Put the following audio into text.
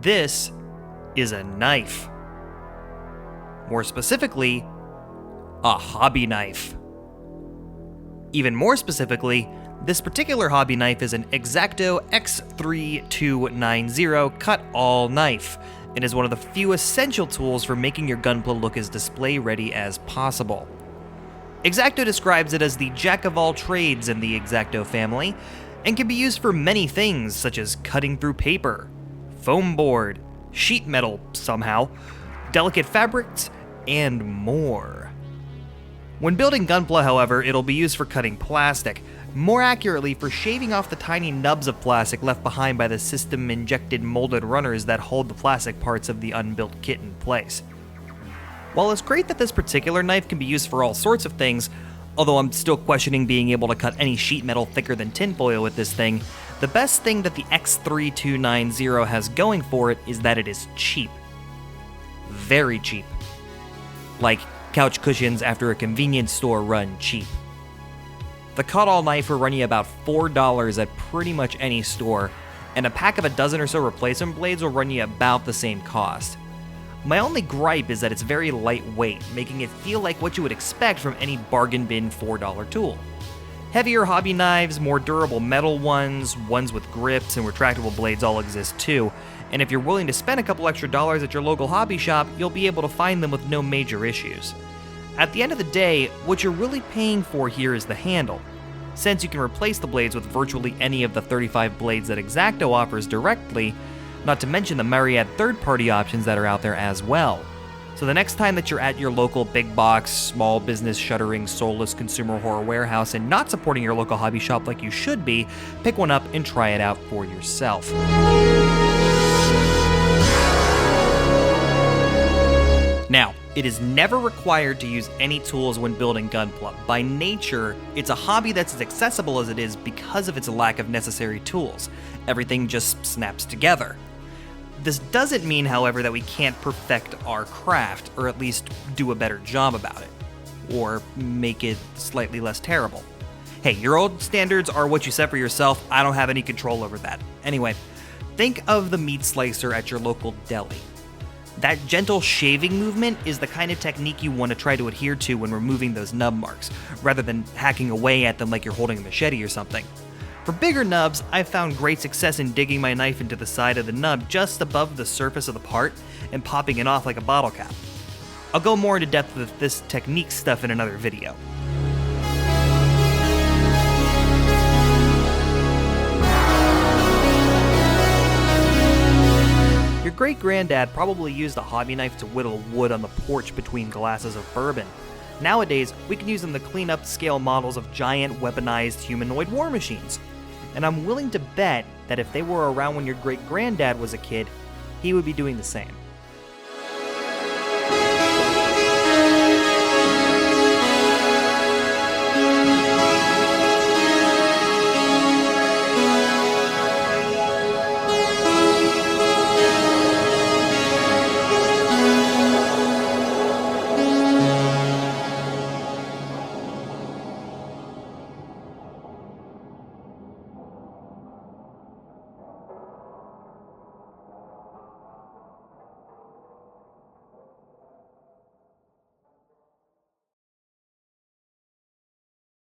This is a knife. More specifically, a hobby knife. Even more specifically, this particular hobby knife is an X-Acto X3290 cut-all knife. It is one of the few essential tools for making your Gunpla look as display-ready as possible. X-Acto describes it as the jack-of-all-trades in the X-Acto family, and can be used for many things such as cutting through paper, foam board, sheet metal somehow, delicate fabrics, and more. When building Gunpla, however, it'll be used for cutting plastic, more accurately for shaving off the tiny nubs of plastic left behind by the system-injected molded runners that hold the plastic parts of the unbuilt kit in place. While it's great that this particular knife can be used for all sorts of things, although I'm still questioning being able to cut any sheet metal thicker than tinfoil with this thing, the best thing that the X3290 has going for it is that it is cheap. Very cheap. Like couch cushions after a convenience store run cheap. The cut-all knife will run you about $4 at pretty much any store, and a pack of a dozen or so replacement blades will run you about the same cost. My only gripe is that it's very lightweight, making it feel like what you would expect from any bargain bin $4 tool. Heavier hobby knives, more durable metal ones with grips and retractable blades all exist too, and if you're willing to spend a couple extra dollars at your local hobby shop, you'll be able to find them with no major issues. At the end of the day, what you're really paying for here is the handle, since you can replace the blades with virtually any of the 35 blades that X-Acto offers directly, not to mention the myriad third-party options that are out there as well. So the next time that you're at your local big box, small business shuttering, soulless consumer horror warehouse and not supporting your local hobby shop like you should be, pick one up and try it out for yourself. Now, it is never required to use any tools when building Gunpla. By nature, it's a hobby that's as accessible as it is because of its lack of necessary tools. Everything just snaps together. This doesn't mean, however, that we can't perfect our craft, or at least do a better job about it, or make it slightly less terrible. Hey, your old standards are what you set for yourself. I don't have any control over that. Anyway, think of the meat slicer at your local deli. That gentle shaving movement is the kind of technique you want to try to adhere to when removing those nub marks, rather than hacking away at them like you're holding a machete or something. For bigger nubs, I've found great success in digging my knife into the side of the nub just above the surface of the part and popping it off like a bottle cap. I'll go more into depth with this technique stuff in another video. Your great-granddad probably used a hobby knife to whittle wood on the porch between glasses of bourbon. Nowadays, we can use them to clean up scale models of giant weaponized humanoid war machines. And I'm willing to bet that if they were around when your great-granddad was a kid, he would be doing the same.